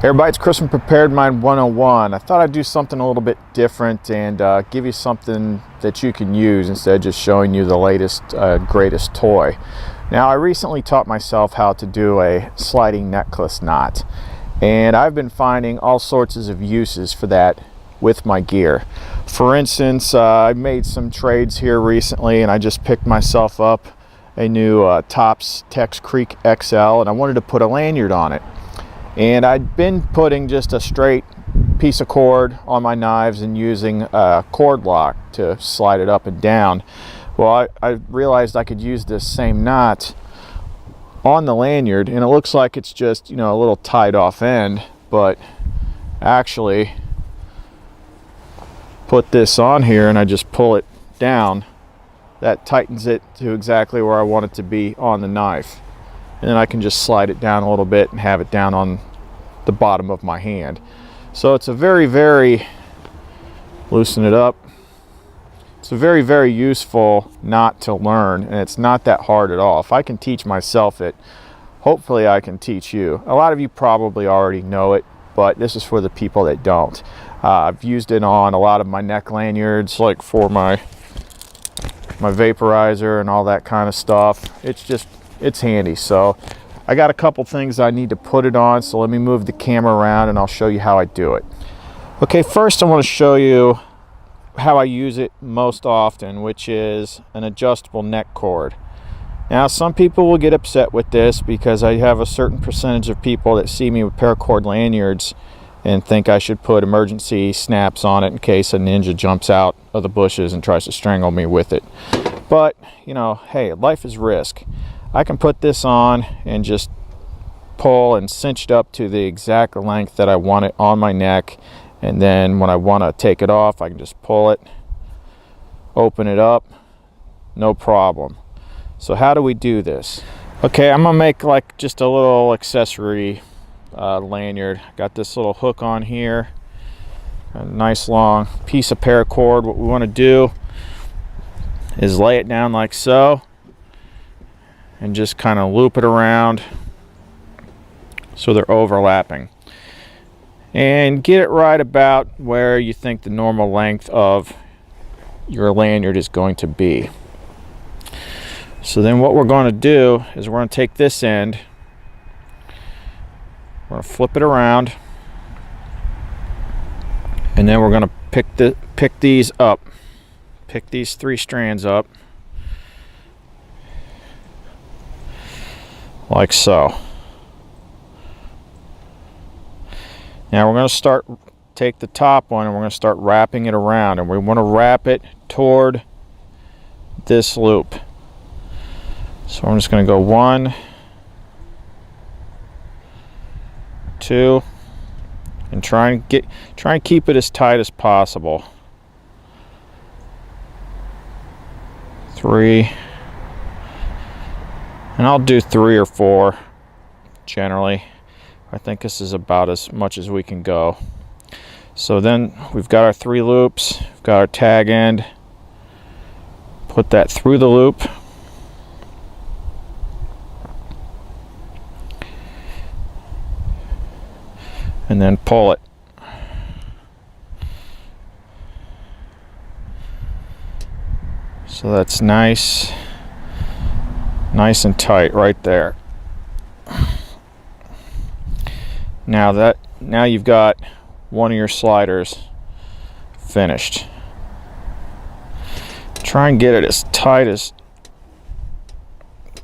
Everybody, it's Chris from Prepared Mind 101. I thought I'd do something a little bit different and give you something that you can use instead of just showing you the latest, greatest toy. Now, I recently taught myself how to do a sliding necklace knot, and I've been finding all sorts of uses for that with my gear. For instance, I made some trades here recently, and I just picked myself up a new Tops Tex Creek XL, and I wanted to put a lanyard on it. And I'd been putting just a straight piece of cord on my knives and using a cord lock to slide it up and down. Well, I realized I could use this same knot on the lanyard, and it looks like it's just, a little tied off end, but actually put this on here and I just pull it down. That tightens it to exactly where I want it to be on the knife. And then I can just slide it down a little bit and have it down on the bottom of my hand. So it's a very loosen it up. It's a very useful knot to learn, and it's not that hard at all. If I can teach myself it, hopefully I can teach you. A lot of you probably already know it, but this is for the people that don't. I've used it on a lot of my neck lanyards, like for my vaporizer and all that kind of stuff. It's handy. So I got a couple things I need to put it on, so let me move the camera around and I'll show you how I do it. Okay, first I want to show you how I use it most often, which is an adjustable neck cord. Now, some people will get upset with this because I have a certain percentage of people that see me with paracord lanyards and think I should put emergency snaps on it in case a ninja jumps out of the bushes and tries to strangle me with it. But, hey, life is risk. I can put this on and just pull and cinch it up to the exact length that I want it on my neck, and then when I want to take it off, I can just pull it, open it up, no problem. So how do we do this? Okay, I'm gonna make like just a little accessory lanyard. Got this little hook on here, a nice long piece of paracord. What we want to do is lay it down like so and just kind of loop it around so they're overlapping, and get it right about where you think the normal length of your lanyard is going to be. So then what we're going to do is we're going to take this end, we're going to flip it around, and then we're going to pick these up, pick these 3 strands up like so. Now we're going to take the top one and we're going to start wrapping it around, and we want to wrap it toward this loop. So I'm just going to go 1, 2, and try and keep it as tight as possible. 3, and I'll do 3 or 4 generally. I think this is about as much as we can go. So then we've got our 3 loops, we've got our tag end, put that through the loop, and then pull it. So that's nice and tight right there. Now you've got one of your sliders finished. Try and get it as tight as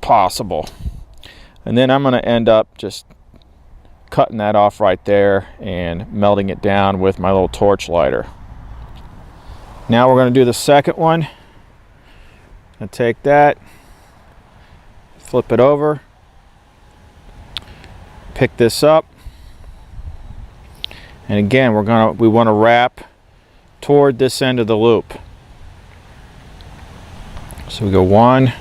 possible. And then I'm going to end up just cutting that off right there and melting it down with my little torch lighter. Now we're going to do the second one. And take that, flip it over, pick this up, and again we want to wrap toward this end of the loop. So we go 1.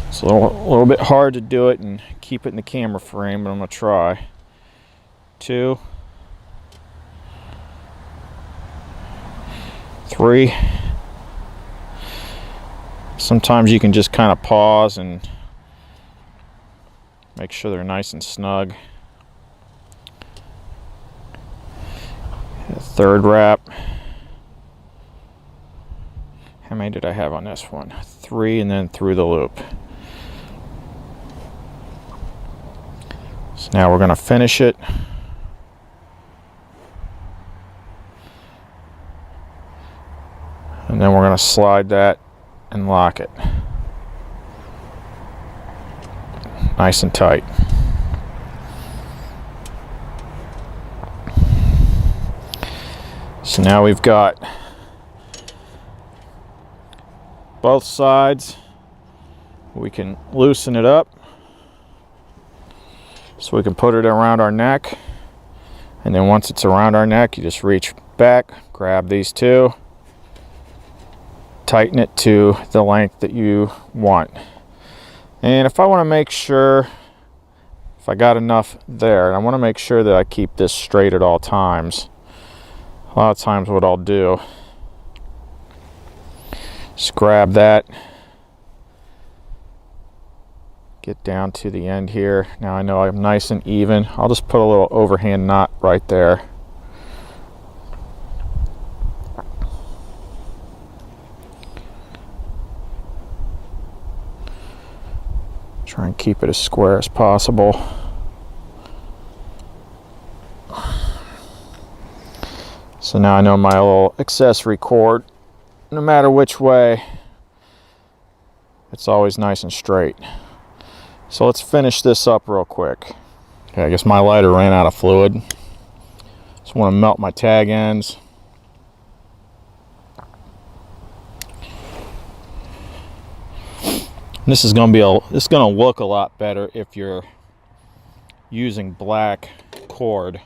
It's a little bit hard to do it and keep it in the camera frame, but I'm going to try. 2, 3. Sometimes you can just kind of pause and make sure they're nice and snug. The third wrap. How many did I have on this one? 3, and then through the loop. So now we're going to finish it. And then we're going to slide that and lock it. Nice and tight. So now we've got both sides. We can loosen it up so we can put it around our neck. And then once it's around our neck, you just reach back, grab these two, tighten it to the length that you want. And if I want to make sure if I got enough there, and I want to make sure that I keep this straight at all times, a lot of times what I'll do is grab that, get down to the end here. Now I know I'm nice and even. I'll just put a little overhand knot right there. Try and keep it as square as possible. So now I know my little accessory cord, no matter which way, it's always nice and straight. So let's finish this up real quick. Okay, I guess my lighter ran out of fluid. Just want to melt my tag ends. This is going to look a lot better if you're using black cord.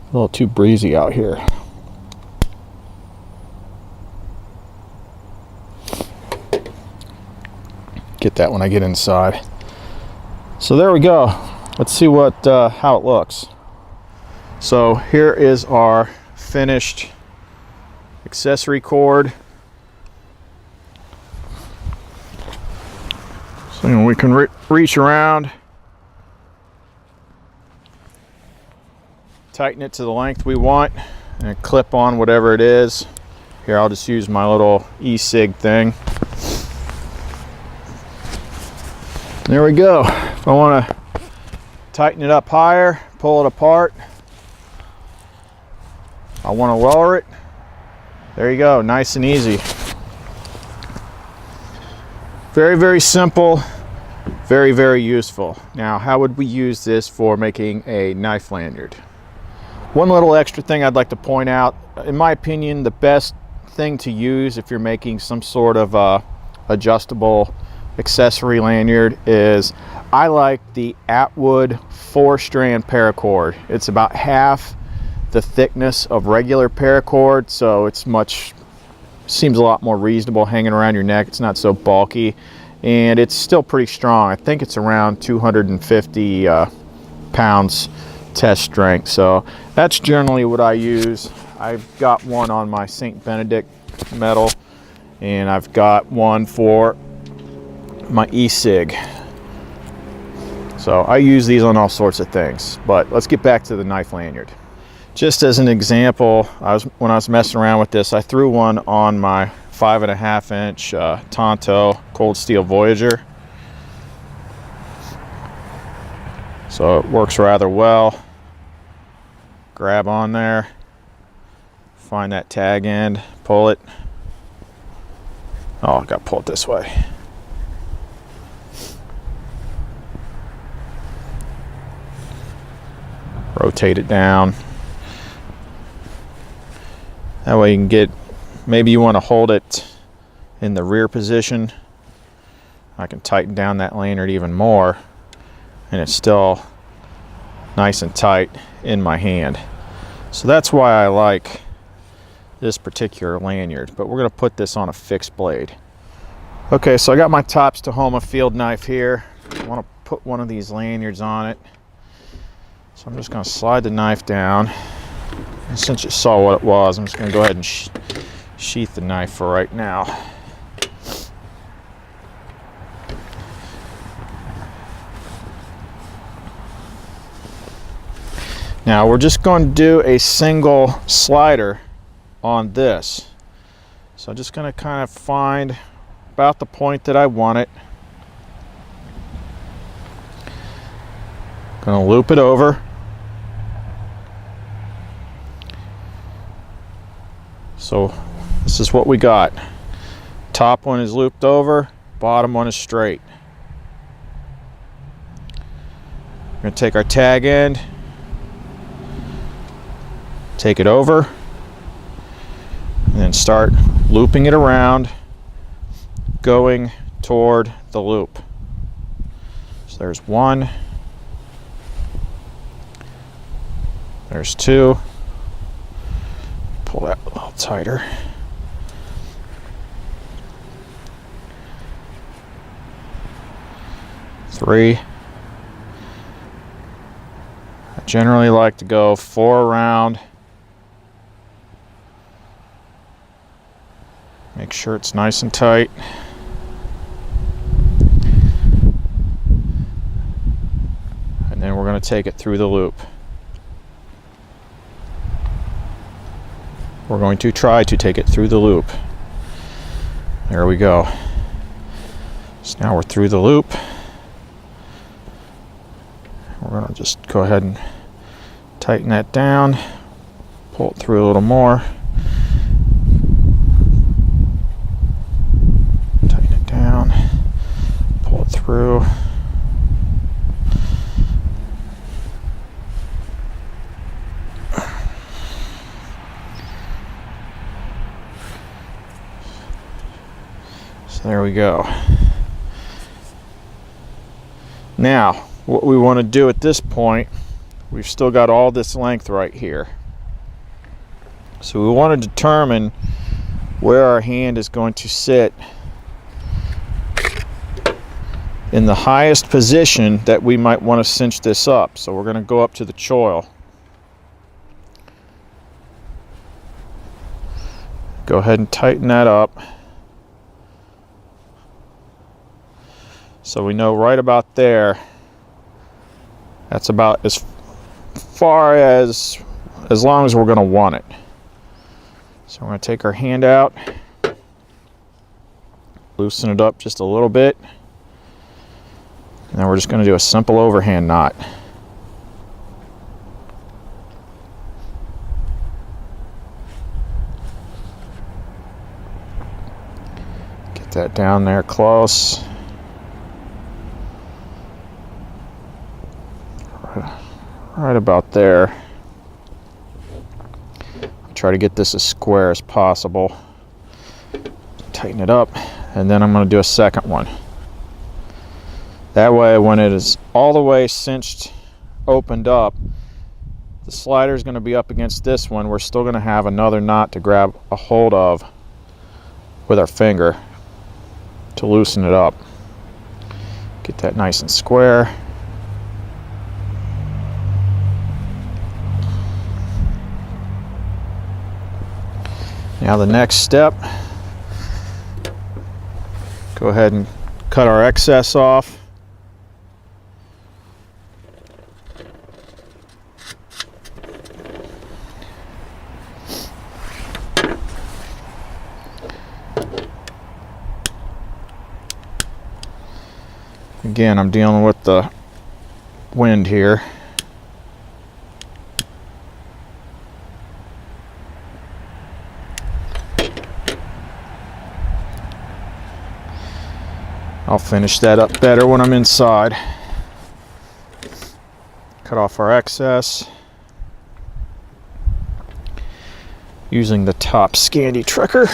A little too breezy out here. Get that when I get inside. So there we go. Let's see what how it looks. So here is our finished accessory cord. So we can reach around, tighten it to the length we want, and clip on whatever it is. Here, I'll just use my little e-cig thing. There we go. If I want to tighten it up higher, pull it apart. I want to lower it. There you go, nice and easy. Very, very simple, very, very useful. Now, how would we use this for making a knife lanyard? One little extra thing I'd like to point out, in my opinion, the best thing to use if you're making some sort of adjustable accessory lanyard is, I like the Atwood 4-strand paracord. It's about half the thickness of regular paracord, so it's seems a lot more reasonable hanging around your neck. It's not so bulky, and it's still pretty strong. I think it's around 250 pounds test strength. So that's generally what I use. I've got one on my St. Benedict medal, and I've got one for my e-cig. So I use these on all sorts of things, but let's get back to the knife lanyard. Just as an example, when I was messing around with this, I threw one on my 5.5 inch Tonto Cold Steel Voyager. So it works rather well. Grab on there, find that tag end, pull it. Oh, I got to pull it this way. Rotate it down. That way you can get, maybe you want to hold it in the rear position. I can tighten down that lanyard even more, and it's still nice and tight in my hand. So that's why I like this particular lanyard, but we're going to put this on a fixed blade. Okay, so I got my Tops Tahoma field knife here. I want to put one of these lanyards on it. So I'm just going to slide the knife down. And since you saw what it was, I'm just going to go ahead and sheath the knife for right now. Now we're just going to do a single slider on this. So I'm just going to kind of find about the point that I want it. Going to loop it over. So this is what we got. Top one is looped over, bottom one is straight. We're going to take our tag end, take it over, and then start looping it around, going toward the loop. So there's one, there's two, pull that a little tighter. Three. I generally like to go 4 around. Make sure it's nice and tight. And then we're going to take it through the loop. We're going to try to take it through the loop. There we go. So now we're through the loop. We're going to just go ahead and tighten that down, pull it through a little more. Tighten it down, pull it through. So there we go. Now, what we want to do at this point, we've still got all this length right here. So we want to determine where our hand is going to sit in the highest position that we might want to cinch this up. So we're going to go up to the choil. Go ahead and tighten that up. So we know right about there, that's about as far as long as we're going to want it. So we're going to take our hand out, loosen it up just a little bit, and then we're just going to do a simple overhand knot. Get that down there close. Right about there. Try to get this as square as possible. Tighten it up, and then I'm going to do a second one. That way, when it is all the way cinched, opened up, the slider is going to be up against this one. We're still going to have another knot to grab a hold of with our finger to loosen it up. Get that nice and square. Now the next step, go ahead and cut our excess off. Again, I'm dealing with the wind here. I'll finish that up better when I'm inside. Cut off our excess using the top Scandi Trekker.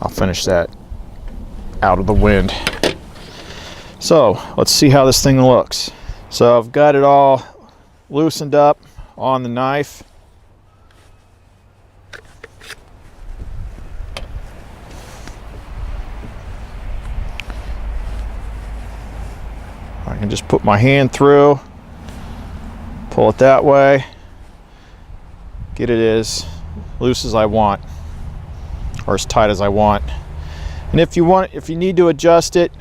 I'll finish that out of the wind. So let's see how this thing looks. So I've got it all loosened up on the knife. I can just put my hand through, pull it that way, get it as loose as I want, or as tight as I want. And if you need to adjust it,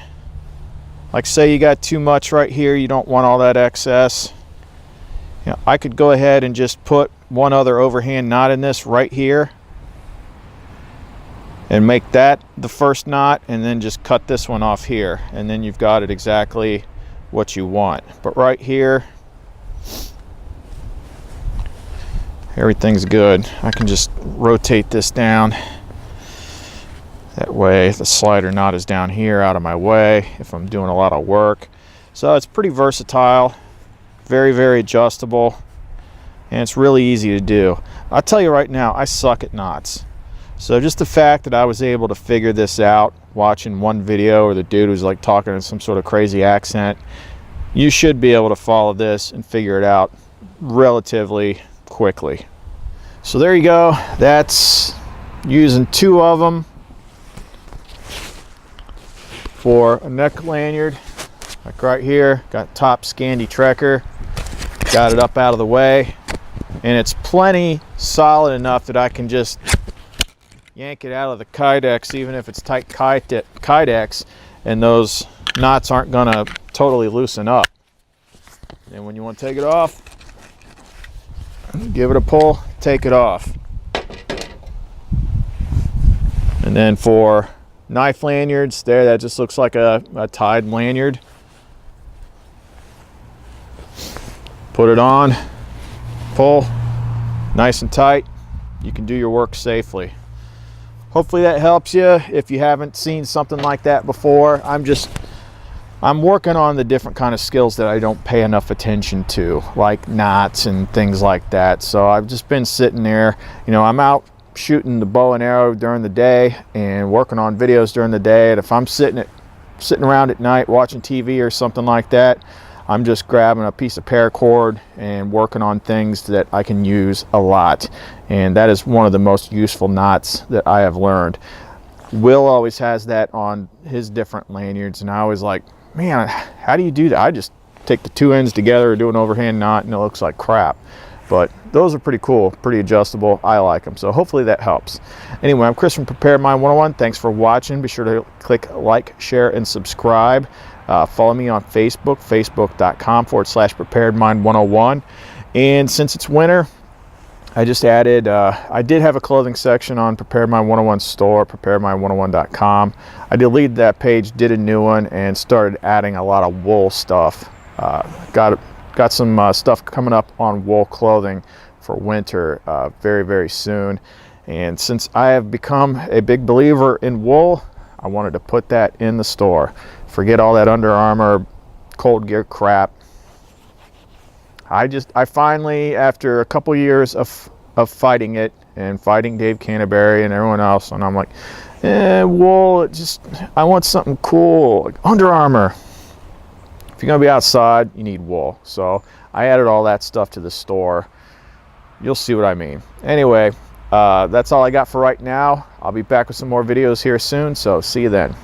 like say you got too much right here, you don't want all that excess, you know, I could go ahead and just put one other overhand knot in this right here and make that the first knot, and then just cut this one off here, and then you've got it exactly what you want. But right here, everything's good. I can just rotate this down. That way the slider knot is down here out of my way if I'm doing a lot of work. So it's pretty versatile, very, very adjustable, and it's really easy to do. I'll tell you right now, I suck at knots. So just the fact that I was able to figure this out watching one video, or the dude was like talking in some sort of crazy accent, you should be able to follow this and figure it out relatively quickly. So there you go. That's using 2 of them for a neck lanyard. Like right here, got top Scandi Trekker, got it up out of the way, and it's plenty solid enough that I can just yank it out of the Kydex, even if it's tight Kydex, and those knots aren't gonna totally loosen up. And when you want to take it off, give it a pull, take it off. And then for knife lanyards, there, that just looks like a tied lanyard. Put it on, pull, nice and tight. You can do your work safely. Hopefully that helps you if you haven't seen something like that before. I'm working on the different kind of skills that I don't pay enough attention to, like knots and things like that. So I've just been sitting there, you know, I'm out shooting the bow and arrow during the day and working on videos during the day. And if I'm sitting around at night watching TV or something like that, I'm just grabbing a piece of paracord and working on things that I can use a lot. And that is one of the most useful knots that I have learned. Will always has that on his different lanyards, and I always like, man, how do you do that? I just take the 2 ends together, do an overhand knot, and it looks like crap. But those are pretty cool, pretty adjustable. I like them. So hopefully that helps. Anyway, I'm Chris from Prepared Mind 101. Thanks for watching. Be sure to click like, share, and subscribe. Follow me on Facebook, facebook.com/preparedmind101. And since it's winter, I just added, I did have a clothing section on Prepared Mind 101 store, preparedmind101.com. I deleted that page, did a new one, and started adding a lot of wool stuff. Got some stuff coming up on wool clothing for winter very, very soon. And since I have become a big believer in wool, I wanted to put that in the store. Forget all that Under Armour cold gear crap. I finally, after a couple years of fighting it and fighting Dave Canterbury and everyone else, and I'm like, wool, I want something cool, like Under Armour. If you're gonna be outside, you need wool. So I added all that stuff to the store. You'll see what I mean. Anyway, that's all I got for right now. I'll be back with some more videos here soon, so see you then.